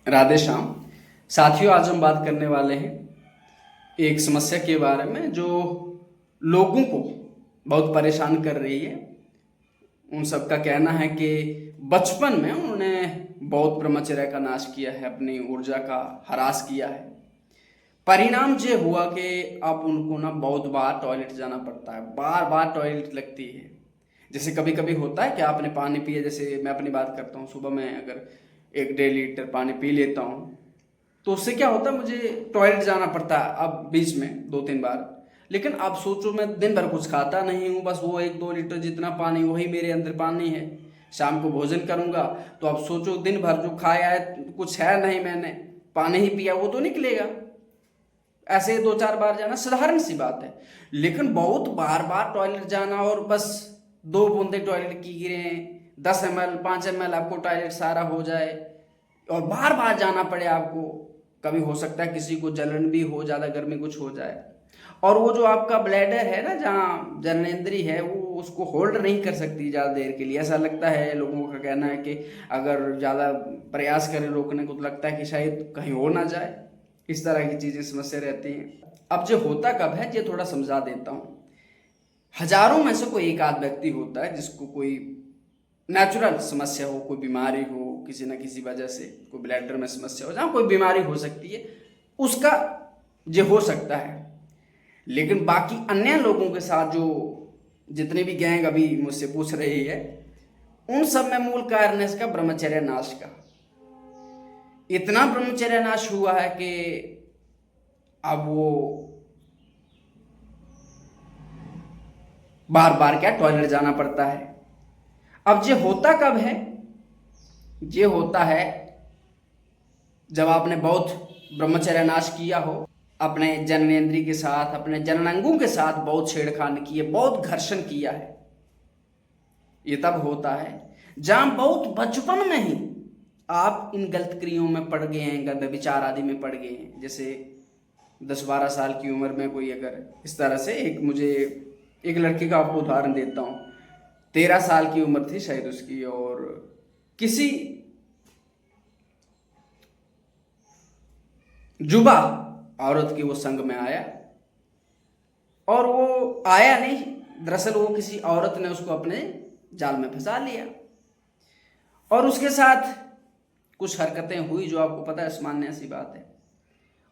राधे श्याम। साथियों, आज हम बात करने वाले हैं एक समस्या के बारे में जो लोगों को बहुत परेशान कर रही है। उन सब का कहना है कि बचपन में उन्होंने बहुत ब्रह्मचर्य का नाश किया है, अपनी ऊर्जा का ह्रास किया है। परिणाम ये हुआ कि अब उनको ना बहुत बार टॉयलेट जाना पड़ता है, बार बार टॉयलेट लगती है। जैसे कभी कभी होता है कि आपने पानी पिया, जैसे मैं अपनी बात करता हूँ, सुबह में अगर 1-1.5 लीटर पानी पी लेता हूँ तो उससे क्या होता है, मुझे टॉयलेट जाना पड़ता है अब बीच में 2-3 बार। लेकिन अब सोचो, मैं दिन भर कुछ खाता नहीं हूँ, बस वो 1-2 लीटर जितना पानी वही मेरे अंदर पानी है। शाम को भोजन करूँगा तो अब सोचो, दिन भर जो खाया है कुछ है नहीं, मैंने पानी ही पिया, वो तो निकलेगा। ऐसे 2-4 बार जाना साधारण सी बात है। लेकिन बहुत बार बार टॉयलेट जाना और बस 2 बूंदे टॉयलेट की गिरे, 10 ml 5 ml आपको टॉयलेट सारा हो जाए और बार बार जाना पड़े आपको। कभी हो सकता है किसी को जलन भी हो, ज़्यादा गर्मी कुछ हो जाए, और वो जो आपका ब्लैडर है ना, जहाँ जननेंद्री है, वो उसको होल्ड नहीं कर सकती ज़्यादा देर के लिए। ऐसा लगता है, लोगों का कहना है कि अगर ज़्यादा प्रयास करें रोकने को तो लगता है कि शायद कहीं हो ना जाए। इस तरह की चीज़ें समस्या रहती हैं। अब जो होता कब है ये थोड़ा समझा देता हूँ। हजारों में से कोई एक आध व्यक्ति होता है जिसको कोई नेचुरल समस्या हो, कोई बीमारी हो, किसी न किसी वजह से कोई ब्लैडर में समस्या हो, जहाँ कोई बीमारी हो सकती है, उसका ये हो सकता है। लेकिन बाकी अन्य लोगों के साथ जो जितने भी गैंग अभी मुझसे पूछ रही है, उन सब में मूल कारण है इसका ब्रह्मचर्य नाश का। इतना ब्रह्मचर्य नाश हुआ है कि अब वो बार बार क्या टॉयलेट जाना पड़ता है। अब ये होता कब है? ये होता है जब आपने बहुत ब्रह्मचर्य नाश किया हो, अपने जननेंद्रिय के साथ, अपने जननांगों के साथ बहुत छेड़खानी की है, बहुत घर्षण किया है। ये तब होता है जहां बहुत बचपन में ही आप इन गलत क्रियाओं में पड़ गए हैं, गलत विचार आदि में पड़ गए हैं। जैसे 10-12 साल की उम्र में कोई अगर इस तरह से, मुझे एक लड़की का आपको उदाहरण देता हूँ। 13 साल की उम्र थी शायद उसकी, और किसी जुबा औरत के वो संग में आया, और वो आया नहीं, दरअसल वो किसी औरत ने उसको अपने जाल में फंसा लिया और उसके साथ कुछ हरकतें हुई जो आपको पता है, सामान्य सी बात है।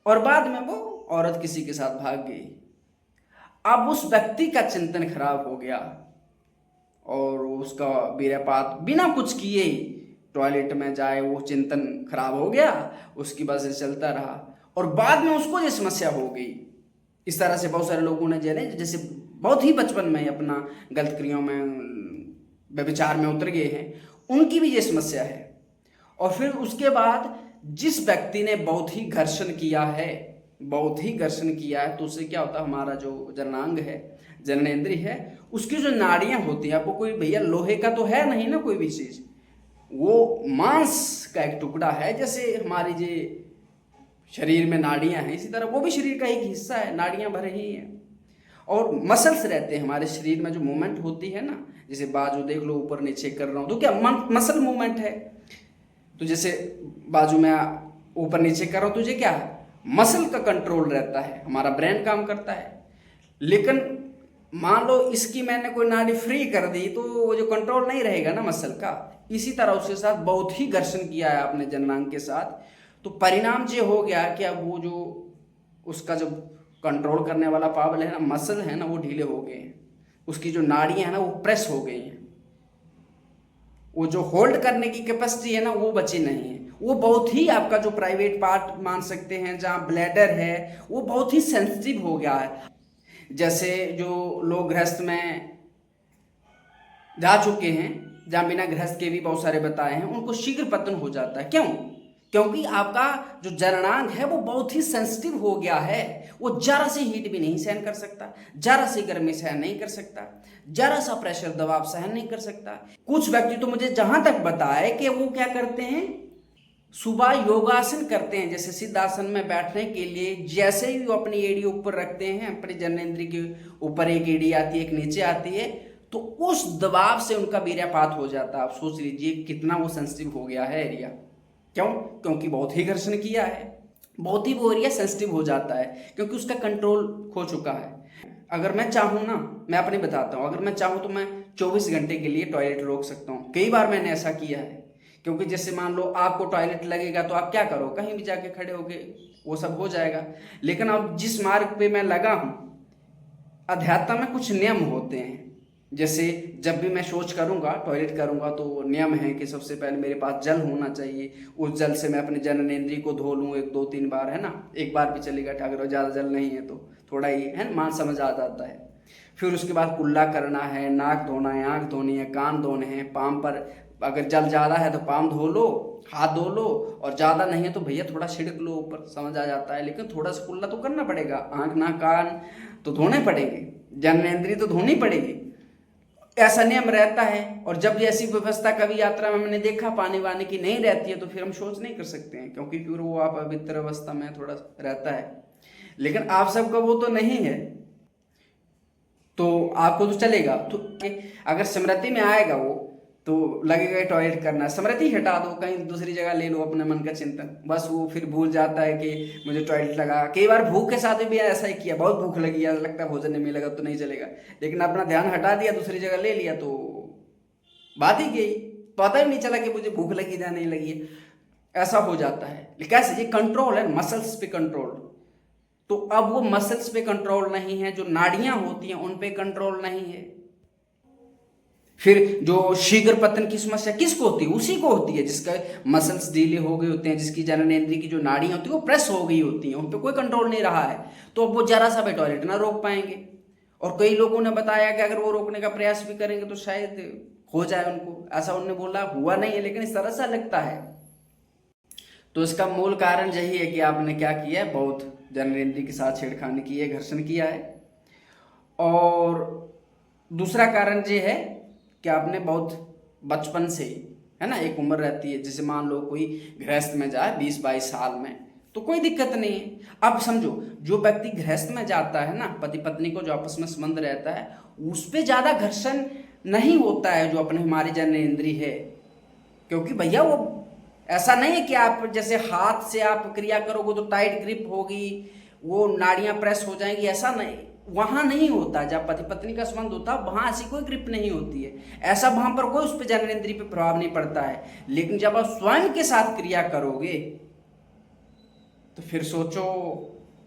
और बाद में वो औरत किसी के साथ भाग गई। अब उस व्यक्ति का चिंतन खराब हो गया और उसका वीर्यपात बिना कुछ किए ही टॉयलेट में जाए, वो चिंतन खराब हो गया, उसकी वजह से चलता रहा और बाद में उसको ये समस्या हो गई। इस तरह से बहुत सारे लोगों ने जैसे बहुत ही बचपन में अपना गलत क्रियाओं में, व्यभिचार में उतर गए हैं, उनकी भी ये समस्या है। और फिर उसके बाद जिस व्यक्ति ने बहुत ही घर्षण किया है, तो उससे क्या होता है, हमारा जो जननांग है, जननेंद्रिय है, उसकी जो नाड़ियां होती हैं, आपको कोई भैया लोहे का तो है नहीं ना कोई भी चीज, वो मांस का एक टुकड़ा है। जैसे हमारी जो शरीर में नाड़ियां हैं, इसी तरह वो भी शरीर का एक हिस्सा है, नाड़ियां भर ही हैं। और मसल्स रहते हैं हमारे शरीर में, जो मूवमेंट होती है ना, जैसे बाजू देख लो, ऊपर नीचे कर रहा हूं तो क्या मसल मूवमेंट है। तो जैसे बाजू में ऊपर नीचे कर रहा हूं, तुझे क्या है, मसल का कंट्रोल रहता है, हमारा ब्रेन काम करता है। लेकिन मान लो इसकी मैंने कोई नाड़ी फ्री कर दी तो वो जो कंट्रोल नहीं रहेगा ना मसल का। इसी तरह उसके साथ बहुत ही घर्षण किया है आपने जननांग के साथ, तो परिणाम ये हो गया कि अब वो जो उसका जो कंट्रोल करने वाला पावर है ना, मसल है ना, वो ढीले हो गए हैं, उसकी जो नाड़ियां हैं ना वो प्रेस हो गई हैं, वो जो होल्ड करने की कैपेसिटी है ना वो बची नहीं है। वो बहुत ही आपका जो प्राइवेट पार्ट मान सकते हैं, जहाँ ब्लैडर है, वो बहुत ही सेंसिटिव हो गया है। जैसे जो लोग गृहस्थ में जा चुके हैं, जहाँ बिना गृहस्थ के भी बहुत सारे बताए हैं, उनको शीघ्र पतन हो जाता है। क्यों? क्योंकि आपका जो जननांग है वो बहुत ही सेंसिटिव हो गया है। वो जरा सी हीट भी नहीं सहन कर सकता, जरा सी गर्मी सहन नहीं कर सकता, जरा सा प्रेशर दबाव सहन नहीं कर सकता। कुछ व्यक्ति तो मुझे जहां तक बताए कि वो क्या करते हैं, सुबह योगासन करते हैं, जैसे सिद्धासन में बैठने के लिए जैसे ही वो अपनी एड़ी ऊपर रखते हैं, अपने जननेंद्रिय के ऊपर एक एड़ी आती है, एक नीचे आती है, तो उस दबाव से उनका वीर्यपात हो जाता है। आप सोच लीजिए कितना वो सेंसिटिव हो गया है एरिया। क्यों? क्योंकि बहुत ही घर्षण किया है, बहुत ही वो एरिया सेंसिटिव हो जाता है, क्योंकि उसका कंट्रोल खो चुका है। अगर मैं चाहूँ ना, मैं अपने बताता हूँ, अगर मैं चाहूँ तो मैं 24 घंटे के लिए टॉयलेट रोक सकता हूँ। कई बार मैंने ऐसा किया है, क्योंकि जैसे मान लो आपको टॉयलेट लगेगा तो आप क्या करो, कहीं भी जाके खड़े होके वो सब हो जाएगा। लेकिन अब जिस मार्ग पे मैं लगा हूँ, अध्यात्म में कुछ नियम होते हैं। जैसे जब भी मैं शौच करूंगा, टॉयलेट करूंगा, तो नियम है कि सबसे पहले मेरे पास जल होना चाहिए। उस जल से मैं अपने जननेंद्रिय को धो लूँ 1 2 3 बार, है ना, एक बार भी चलेगा, अगर ज़्यादा जल नहीं है तो थोड़ा ही है ना, मान समझ आ जाता है। फिर उसके बाद कुल्ला करना है, नाक धोना है, आँख धोनी है, कान धोने हैं, पाम पर अगर जल ज़्यादा है तो पाम धो लो, हाथ धो लो, और ज़्यादा नहीं है तो भैया थोड़ा छिड़क लो ऊपर, समझ आ जाता है। लेकिन थोड़ा सा कुल्ला तो करना पड़ेगा, आँख नाक कान तो धोने पड़ेंगे, जननेंद्रिय तो धोनी पड़ेगी, ऐसा नियम रहता है। और जब ऐसी व्यवस्था कभी यात्रा में हमने देखा पानी वानी की नहीं रहती है, तो फिर हम शौच नहीं कर सकते हैं, क्योंकि फिर वो आप पवित्र अवस्था में थोड़ा रहता है। लेकिन आप सबका वो तो नहीं है, तो आपको तो चलेगा। तो अगर स्मृति में आएगा वो, तो लगेगा टॉयलेट करना, स्मृति हटा दो, कहीं दूसरी जगह ले लो अपने मन का चिंतन, बस वो फिर भूल जाता है कि मुझे टॉयलेट लगा। कई बार भूख के साथ भी ऐसा ही किया, बहुत भूख लगी है, लगता है भोजन नहीं मिलेगा तो नहीं चलेगा, लेकिन अपना ध्यान हटा दिया, दूसरी जगह ले लिया, तो बात ही गई, पता ही नहीं चला कि मुझे भूख लगी या नहीं लगी है। ऐसा हो जाता है। लेकिन कैसे? ये कंट्रोल है, मसल्स पे कंट्रोल। तो अब वो मसल्स पे कंट्रोल नहीं है, जो नाड़ियां होती हैं उन पे कंट्रोल नहीं है। फिर जो शीघ्र पतन की समस्या किसको होती है? उसी को होती है जिसका मसल्स ढीले हो गए होते हैं, जिसकी जननेंद्रिय की जो नाड़ियां होती है वो प्रेस हो गई होती हैं, उन पे कोई कंट्रोल नहीं रहा है, तो अब वो जरा सा भी टॉयलेट ना रोक पाएंगे। और कई लोगों ने बताया कि अगर वो रोकने का प्रयास भी करेंगे तो शायद हो जाए उनको, ऐसा उन्होंने बोला, हुआ नहीं है, लेकिन इस तरह सा लगता है। तो इसका मूल कारण यही है कि आपने क्या किया है, बहुत जननेंद्रिय के साथ छेड़खानी की है, घर्षण किया है। और दूसरा कारण ये है कि आपने बहुत बचपन से, है ना, एक उम्र रहती है, जैसे मान लो कोई गृहस्थ में जाए 20 22 साल में, तो कोई दिक्कत नहीं है। अब समझो, जो व्यक्ति गृहस्थ में जाता है ना, पति पत्नी को जो आपस में संबंध रहता है, उस पर ज्यादा घर्षण नहीं होता है जो अपने हमारी जननेंद्रिय है। क्योंकि भैया वो ऐसा नहीं है कि आप जैसे हाथ से आप क्रिया करोगे तो टाइट ग्रिप होगी, वो नाड़ियां प्रेस हो जाएंगी, ऐसा नहीं, वहां नहीं होता। जब पति पत्नी का संबंध होता है वहां ऐसी कोई ग्रिप नहीं होती है, ऐसा वहां पर कोई उस पर जननेंद्रिय पे प्रभाव नहीं पड़ता है। लेकिन जब आप स्वयं के साथ क्रिया करोगे तो फिर सोचो,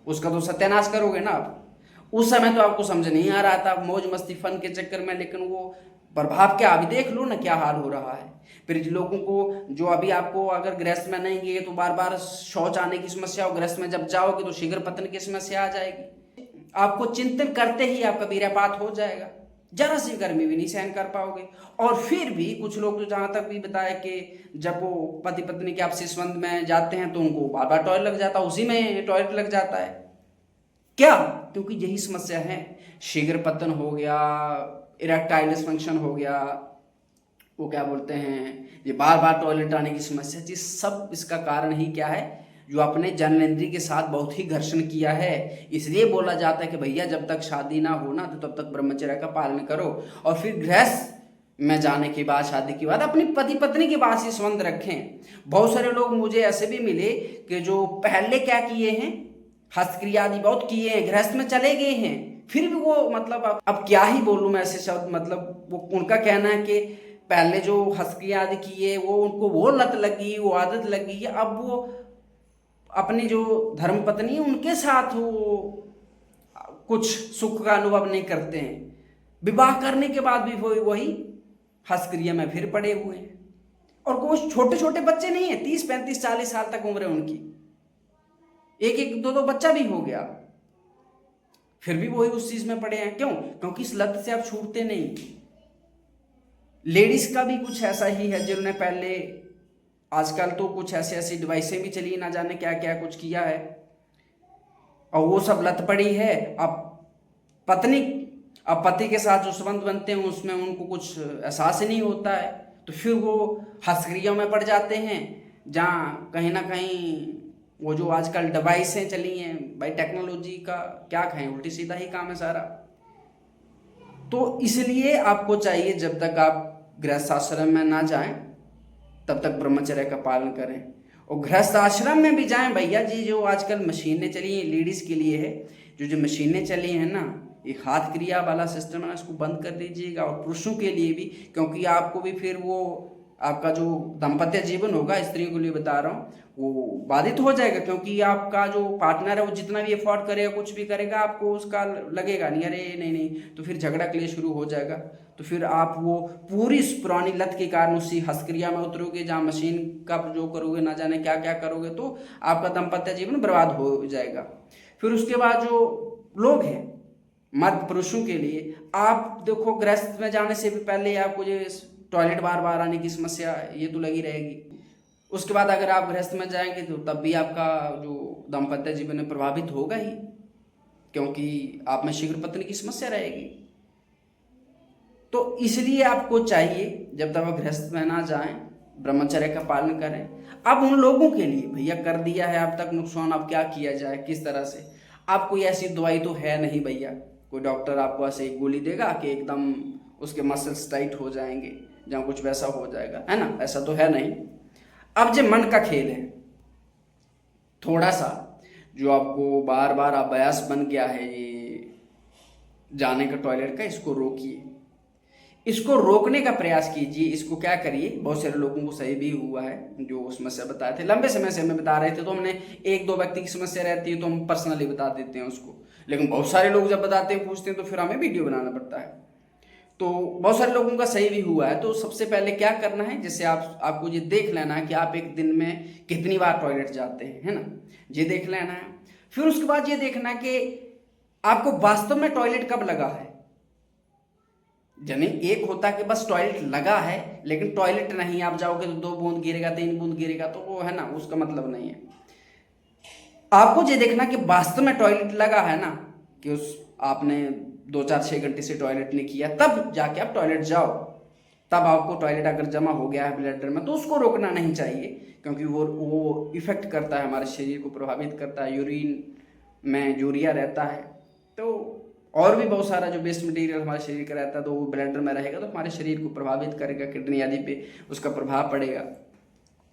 उसका तो सत्यानाश करोगे ना आप। उस समय तो आपको समझ नहीं आ रहा था, मौज मस्ती फन के चक्कर में, लेकिन वो प्रभाव क्या, अभी देख लो ना क्या हाल हो रहा है। फिर लोगों को जो अभी आपको अगर गृहस्थ में नहीं गए तो बार बार शौच आने की समस्या हो, गृहस्थ में जब जाओगे तो शीघ्र पतन की समस्या आ जाएगी। आपको चिंतन करते ही आपका वीर्यपात हो जाएगा, जरा सी गर्मी भी नहीं सहन कर पाओगे। और फिर भी कुछ लोग तो जहां तक भी बताया कि जब वो पति पत्नी के आपसी संबंध में जाते हैं तो उनको बार बार टॉयलेट लग जाता है, उसी में टॉयलेट लग जाता है। क्या? क्योंकि यही समस्या है, शीघ्र पतन हो गया, इरेक्टाइल डिसफंक्शन हो गया, वो क्या बोलते हैं, ये बार बार टॉयलेट आने की समस्या, ये सब इसका कारण ही क्या है, जो अपने जननेंद्रिय के साथ बहुत ही घर्षण किया है। इसलिए बोला जाता है कि भैया जब तक शादी ना हो ना तो तब तक ब्रह्मचर्य का पालन करो, और फिर गृहस्थ में जाने के बाद, शादी के बाद अपनी पति पत्नी के पास ही संबंध रखें। बहुत सारे लोग मुझे ऐसे भी मिले कि जो पहले क्या किए हैं, हस्तक्रिया आदि बहुत किए हैं, गृहस्थ में चले गए हैं, फिर भी वो मतलब अब क्या ही बोलूं मैं ऐसे शब्द, मतलब वो उनका कहना है कि पहले जो हस्तक्रिया आदि किए वो उनको वो लत लगी, वो आदत लगी है, अब वो अपनी जो धर्म पत्नी है उनके साथ वो कुछ सुख का अनुभव नहीं करते हैं। विवाह करने के बाद भी वही हस्तक्रिया में फिर पड़े हुए हैं। और वो छोटे छोटे बच्चे नहीं है, 30 35 40 साल तक उम्र है उनकी, एक एक दो दो बच्चा भी हो गया, फिर भी वही उस चीज में पड़े हैं। क्यों? क्योंकि इस लत से आप छूटते नहीं। लेडीज का भी कुछ ऐसा ही है, जिन्होंने पहले, आजकल तो कुछ ऐसी ऐसी डिवाइसें भी चली, ना जाने क्या क्या कुछ किया है, और वो सब लत पड़ी है। अब पति के साथ जो संबंध बनते हैं उसमें उनको कुछ एहसास ही नहीं होता है, तो फिर वो हस्तक्रिया में पड़ जाते हैं, जहाँ कहीं ना कहीं वो जो आजकल डिवाइसें चली हैं भाई, टेक्नोलॉजी का क्या कहें, उल्टी सीधा ही काम है सारा। तो इसलिए आपको चाहिए जब तक आप गृहस्थाश्रम में ना जाएं तब तक ब्रह्मचर्य का पालन करें। और गृहस्थ आश्रम में भी जाएं भैया जी, जो आजकल मशीनें चली हैं लेडीज़ के लिए है, जो मशीनें चली हैं ना, ये हाथ क्रिया वाला सिस्टम है ना, इसको बंद कर दीजिएगा। और पुरुषों के लिए भी, क्योंकि आपको भी फिर वो आपका जो दाम्पत्य जीवन होगा, स्त्रियों के लिए बता रहा हूँ, वो बाधित हो जाएगा। क्योंकि आपका जो पार्टनर है वो जितना भी एफर्ट करेगा, कुछ भी करेगा, आपको उसका लगेगा नहीं, अरे नहीं नहीं, तो फिर झगड़ा क्लेश शुरू हो जाएगा। तो फिर आप वो पूरी पुरानी लत के कारण उसी हस्तक्रिया में उतरोगे, जहाँ मशीन का प्रयोग करोगे, ना जाने क्या क्या करोगे, तो आपका दाम्पत्य जीवन बर्बाद हो जाएगा। फिर उसके बाद जो लोग हैं मर्द पुरुषों के लिए, आप देखो गृहस्थ में जाने से भी पहले आपको ये टॉयलेट बार बार आने की समस्या ये तो लगी रहेगी। उसके बाद अगर आप गृहस्थ में जाएंगे तो तब भी आपका जो दाम्पत्य जीवन है प्रभावित होगा ही, क्योंकि आप में शीघ्र पतन की समस्या रहेगी। तो इसलिए आपको चाहिए जब तक आप गृहस्थ में ना जाएं, ब्रह्मचर्य का पालन करें। अब उन लोगों के लिए भैया कर दिया है अब तक नुकसान, अब क्या किया जाए, किस तरह से? आप कोई ऐसी दवाई तो है नहीं भैया, कोई डॉक्टर आपको ऐसे एक गोली देगा कि एकदम उसके मसल्स टाइट हो जाएंगे, जहाँ कुछ वैसा हो जाएगा, है ना, ऐसा तो है नहीं। अब जो मन का खेल है, थोड़ा सा जो आपको बार बार अभ्यास बन गया है ये जाने का टॉयलेट का, इसको रोकिए, इसको रोकने का प्रयास कीजिए। इसको क्या करिए, बहुत सारे लोगों को सही भी हुआ है, जो समस्या बताए थे लंबे समय से हमें बता रहे थे, तो हमने एक दो व्यक्ति की समस्या रहती है तो हम पर्सनली बता देते हैं उसको, लेकिन बहुत सारे लोग जब बताते हैं पूछते हैं तो फिर हमें वीडियो बनाना पड़ता है। तो बहुत सारे लोगों का सही भी हुआ है। तो सबसे पहले क्या करना है, जैसे आपको ये देख लेना है कि आप एक दिन में कितनी बार टॉयलेट जाते हैं, है ना, ये देख लेना है। फिर उसके बाद ये देखना है कि आपको वास्तव में टॉयलेट कब लगा है। यानी एक होता है कि बस टॉयलेट लगा है लेकिन टॉयलेट नहीं, आप जाओगे तो 2 बूंद गिरेगा, 3 बूंद गिरेगा, तो वो है ना, उसका मतलब नहीं है। आपको ये देखना कि वास्तव में टॉयलेट लगा है ना, कि उस आपने 2-4-6 घंटे से टॉयलेट नहीं किया, तब जाके आप टॉयलेट जाओ। तब आपको टॉयलेट अगर जमा हो गया है ब्लैडर में तो उसको रोकना नहीं चाहिए, क्योंकि वो इफेक्ट करता है, हमारे शरीर को प्रभावित करता है, यूरिन में यूरिया रहता है, तो और भी बहुत सारा जो वेस्ट मटेरियल हमारे शरीर का रहता है, तो वो ब्लैडर में रहेगा तो हमारे शरीर को प्रभावित करेगा, किडनी आदि पे उसका प्रभाव पड़ेगा,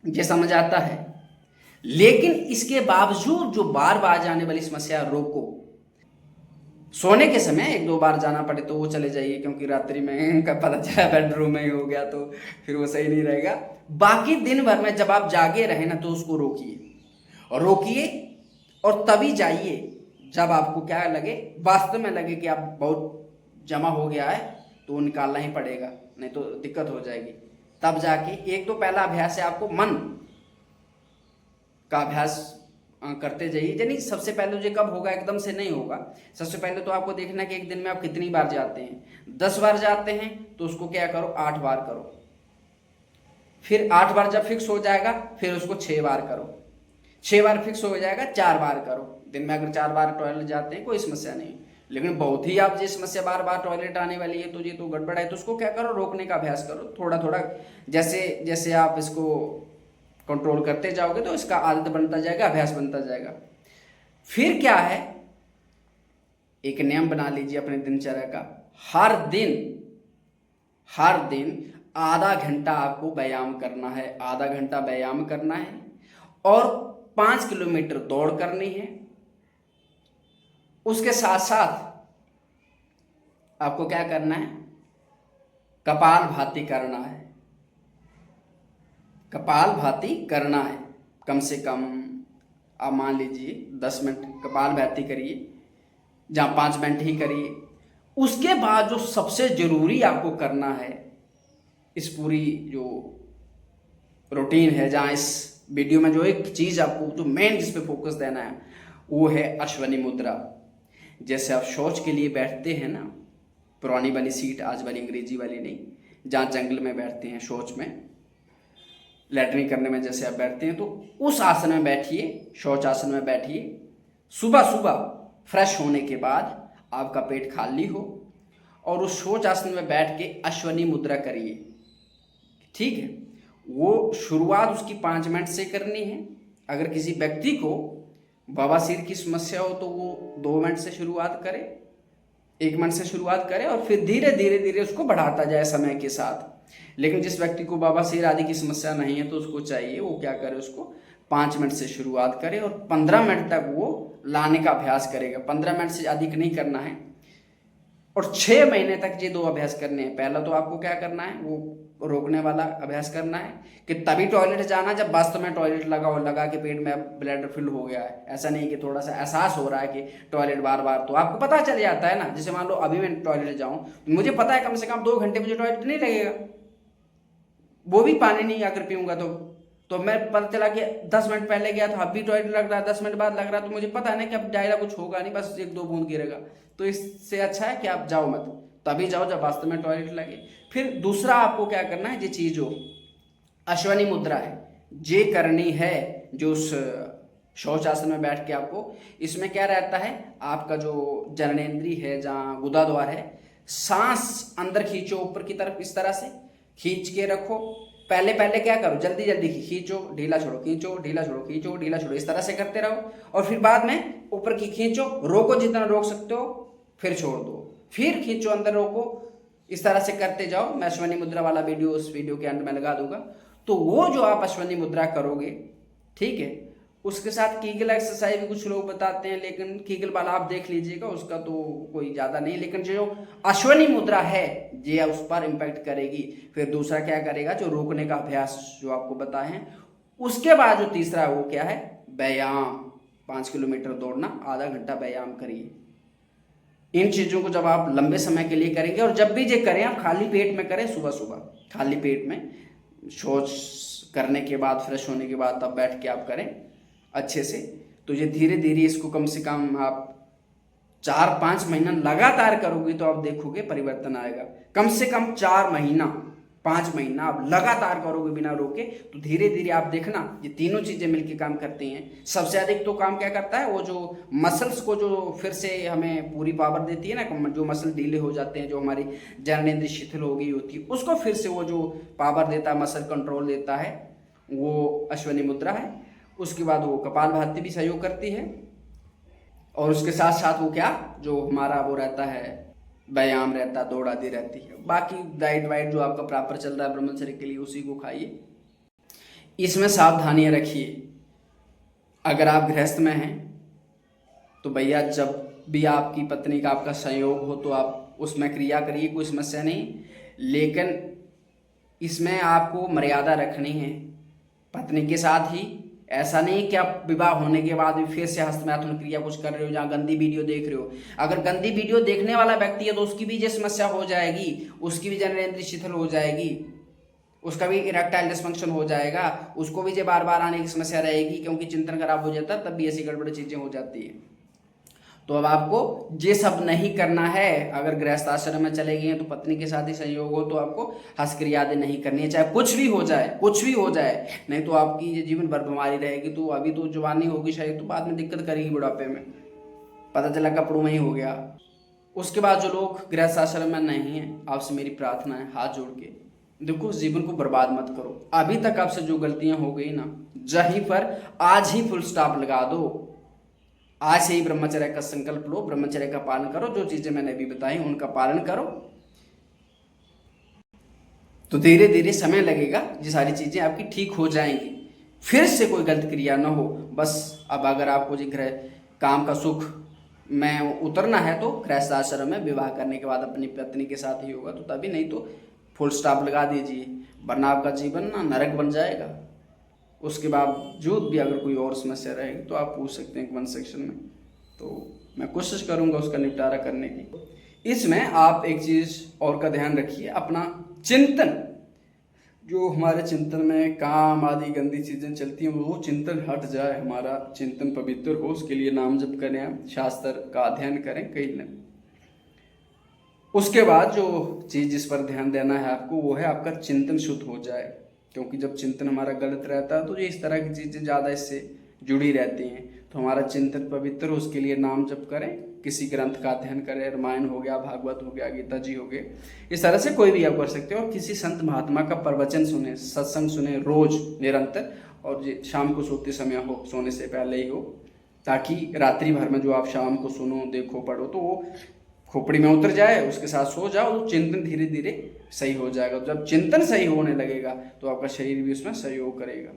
ये समझ आता है। लेकिन इसके बावजूद जो बार बार जाने वाली समस्या रोको। सोने के समय 1-2 बार जाना पड़े तो वो चले जाइए, क्योंकि रात्रि में का पता चला बेडरूम में ही हो गया तो फिर वो सही नहीं रहेगा। बाकी दिन भर में जब आप जागे रहे ना तो उसको रोकिए और तभी जाइए जब आपको क्या लगे, वास्तव में लगे कि आप बहुत जमा हो गया है, तो वो निकालना ही पड़ेगा, नहीं तो दिक्कत हो जाएगी। तब जाके एक तो पहला अभ्यास है, आपको मन का अभ्यास करते जाइए। यानी सबसे पहले जो कब होगा, एकदम से नहीं होगा। सबसे पहले तो आपको देखना कि एक दिन में आप कितनी बार जाते हैं। 10 बार जाते हैं तो उसको क्या करो, 8 बार करो। फिर 8 बार जब फिक्स हो जाएगा फिर उसको 6 बार करो। 6 बार फिक्स हो जाएगा, 4 बार करो। दिन में अगर 4 बार टॉयलेट जाते हैं कोई समस्या नहीं, लेकिन बहुत ही आप ये समस्या बार बार टॉयलेट आने वाली है तो ये तो गड़बड़ है। तो उसको क्या करो, रोकने का अभ्यास करो थोड़ा थोड़ा। जैसे जैसे आप इसको कंट्रोल करते जाओगे तो इसका आदत बनता जाएगा, अभ्यास बनता जाएगा। फिर क्या है, एक नियम बना लीजिए अपने दिनचर्या का। हर दिन आधा घंटा आपको व्यायाम करना है, आधा घंटा व्यायाम करना है और 5 किलोमीटर दौड़ करनी है। उसके साथ साथ आपको क्या करना है, कपालभाति करना है। कपालभाति करना है कम से कम, आप मान लीजिए 10 मिनट कपालभाति करिए, जहाँ 5 मिनट ही करिए। उसके बाद जो सबसे जरूरी आपको करना है, इस पूरी जो रूटीन है, जहाँ इस वीडियो में जो एक चीज़ आपको जो मेन जिस पे फोकस देना है वो है अश्वनी मुद्रा। जैसे आप शौच के लिए बैठते हैं ना, पुरानी वाली सीट, आज वाली अंग्रेजी वाली नहीं, जहाँ जंगल में बैठते हैं शौच में, लैट्रिन करने में जैसे आप बैठते हैं, तो उस आसन में बैठिए, शौच आसन में बैठिए। सुबह सुबह फ्रेश होने के बाद आपका पेट खाली हो और उस शौच आसन में बैठ के अश्वनी मुद्रा करिए, ठीक है। वो शुरुआत उसकी 5 मिनट से करनी है। अगर किसी व्यक्ति को बवासीर की समस्या हो तो वो 2 मिनट से शुरुआत करे, 1 मिनट से शुरुआत करे और फिर धीरे धीरे उसको बढ़ाता जाए समय के साथ। लेकिन जिस व्यक्ति को बवासीर आदि की समस्या नहीं है तो उसको चाहिए वो क्या करे, उसको 5 मिनट से शुरुआत करे और 15 मिनट तक वो लाने का अभ्यास करेगा। 15 मिनट से अधिक नहीं करना है और 6 महीने तक ये 2 अभ्यास करने हैं। पहला तो आपको क्या करना है, वो रोकने वाला अभ्यास करना है कि तभी टॉयलेट जाना जब वास्तव में टॉयलेट लगा के पेट में ब्लैडर फिल हो गया है। ऐसा नहीं कि थोड़ा सा एहसास हो रहा है कि टॉयलेट बार बार, तो आपको पता चल जाता है ना। जैसे मान लो अभी मैं टॉयलेट जाऊं तो मुझे पता है कम से कम 2 घंटे मुझे टॉयलेट नहीं लगेगा, वो भी पानी नहीं आकर पीऊंगा तो मैं पता चला कि 10 मिनट पहले गया तो अब भी टॉयलेट लग रहा है, 10 मिनट बाद लग रहा है, तो मुझे पता है ना कि अब जाएगा कुछ होगा नहीं, बस 1-2 बूंद गिरेगा। तो इससे अच्छा है कि आप जाओ मत, तभी जाओ जब वास्तव में टॉयलेट लगे। फिर दूसरा आपको क्या करना है, ये चीज जो अश्वनी मुद्रा है ये करनी है, जो उस शौचासन में बैठ के आपको, इसमें क्या रहता है, आपका जो जननेंद्रिय है, जहाँ गुदा द्वार है, सांस अंदर खींचो ऊपर की तरफ, इस तरह से खींच के रखो। पहले क्या करो, जल्दी जल्दी खींचो ढीला छोड़ो, खींचो ढीला छोड़ो, खींचो ढीला छोड़ो, इस तरह से करते रहो। और फिर बाद में ऊपर की खींचो, रोको जितना रोक सकते हो, फिर छोड़ दो, फिर खींचो अंदर रोको, इस तरह से करते जाओ। मैं अश्वनी मुद्रा वाला वीडियो उस वीडियो के अंत में लगा दूंगा। तो वो जो आप अश्वनी मुद्रा करोगे, ठीक है, उसके साथ कीगल एक्सरसाइज भी कुछ लोग बताते हैं, लेकिन कीगल वाला आप देख लीजिएगा, उसका तो कोई ज़्यादा नहीं, लेकिन जो अश्वनी मुद्रा है ये उस पर इम्पैक्ट करेगी। फिर दूसरा क्या करेगा, जो रोकने का अभ्यास जो आपको बताए हैं। उसके बाद जो तीसरा है वो क्या है, व्यायाम। 5 किलोमीटर दौड़ना, आधा घंटा व्यायाम करिए। इन चीज़ों को जब आप लंबे समय के लिए करेंगे, और जब भी ये करें आप खाली पेट में करें, सुबह सुबह खाली पेट में, शौच करने के बाद, फ्रेश होने के बाद, तब बैठ के आप करें अच्छे से। तो ये धीरे धीरे इसको कम से कम आप 4-5 महीना लगातार करोगे तो आप देखोगे परिवर्तन आएगा। कम से कम 4 महीना 5 महीना आप लगातार करोगे बिना रोके, तो धीरे धीरे आप देखना ये तीनों चीजें मिलकर काम करती हैं। सबसे अधिक तो काम क्या करता है, वो जो मसल्स को जो फिर से हमें पूरी पावर देती है ना, जो मसल ढीले हो जाते हैं, जो हमारी जननेंद्रिय शिथिल हो गई होती है, उसको फिर से वो जो पावर देता है, मसल कंट्रोल देता है, वो अश्वनी मुद्रा है। उसके बाद वो कपालभाति भी सहयोग करती है, और उसके साथ साथ वो क्या, जो हमारा वो रहता है, व्यायाम रहता है, दौड़ आदि रहती है। बाकी डाइट वाइट जो आपका प्रॉपर चल रहा है ब्रह्मचर्य के लिए, उसी को खाइए। इसमें सावधानियां रखिए। अगर आप गृहस्थ में हैं तो भैया जब भी आपकी पत्नी का आपका संयोग हो तो आप उसमें क्रिया करिए, कोई समस्या नहीं, लेकिन इसमें आपको मर्यादा रखनी है पत्नी के साथ ही। ऐसा नहीं कि आप विवाह होने के बाद भी फिर से हस्तमैथुन क्रिया कुछ कर रहे हो, जहाँ गंदी वीडियो देख रहे हो। अगर गंदी वीडियो देखने वाला व्यक्ति है तो उसकी भी ये समस्या हो जाएगी, उसकी भी जननेंद्रिय शिथिल हो जाएगी, उसका भी इरेक्टाइल डिस्फंक्शन हो जाएगा, उसको भी ये बार बार आने की समस्या रहेगी, क्योंकि चिंतन खराब हो जाता है, तब भी ऐसी गड़बड़ चीजें हो जाती है। तो अब आपको ये सब नहीं करना है। अगर गृहस्थ आश्रम में चले गए हैं तो पत्नी के साथ ही संयोग हो तो आपको हस्तक्रिया आदि नहीं करनी है, चाहे कुछ भी हो जाए, कुछ भी हो जाए, नहीं तो आपकी ये जीवन भर बीमारी रहेगी। तो अभी तो जवानी होगी शायद, तो बाद में दिक्कत करेगी बुढ़ापे में, पता चला कपड़ों में ही हो गया। उसके बाद जो लोग गृहस्थ आश्रम में नहीं है, आपसे मेरी प्रार्थना है, हाथ जोड़ के देखो, जीवन को बर्बाद मत करो। अभी तक आपसे जो गलतियां हो गई ना, जहीं पर आज ही फुल स्टॉप लगा दो। आज से ही ब्रह्मचर्य का संकल्प लो, ब्रह्मचर्य का पालन करो, जो चीजें मैंने अभी बताई उनका पालन करो, तो धीरे धीरे समय लगेगा, ये सारी चीजें आपकी ठीक हो जाएंगी, फिर से कोई गलत क्रिया ना हो। बस अब अगर आपको जी गृह काम का सुख में उतरना है तो गृहस्थ आश्रम में विवाह करने के बाद अपनी पत्नी के साथ ही होगा, तो तभी, नहीं तो फुल स्टॉप लगा दीजिए, वरना आपका जीवन ना नरक बन जाएगा। उसके बावजूद भी अगर कोई और समस्या रहेगी तो आप पूछ सकते हैं कमेंट सेक्शन में, तो मैं कोशिश करूंगा उसका निपटारा करने की। इसमें आप एक चीज़ और का ध्यान रखिए, अपना चिंतन, जो हमारे चिंतन में काम आदि गंदी चीज़ें चलती हैं, वो चिंतन हट जाए, हमारा चिंतन पवित्र हो, उसके लिए नाम जप करें, शास्त्र का अध्ययन करें कहीं न। उसके बाद जो चीज़ जिस पर ध्यान देना है आपको, वो है आपका चिंतन शुद्ध हो जाए, क्योंकि जब चिंतन हमारा गलत रहता है तो ये इस तरह की चीज़ें ज़्यादा इससे जुड़ी रहती हैं। तो हमारा चिंतन पवित्र हो, उसके लिए नाम जप करें, किसी ग्रंथ का अध्ययन करें, रामायण हो गया, भागवत हो गया, गीता जी हो गए, इस तरह से कोई भी आप कर सकते हो। और किसी संत महात्मा का प्रवचन सुने, सत्संग सुने रोज निरंतर, और ये शाम को सोते समय हो, सोने से पहले ही हो, ताकि रात्रि भर में जो आप शाम को सुनो, देखो, पढ़ो, तो वो खोपड़ी में उतर जाए, उसके साथ सो जाओ, तो चिंतन धीरे धीरे सही हो जाएगा। जब चिंतन सही होने लगेगा तो आपका शरीर भी उसमें सहयोग करेगा।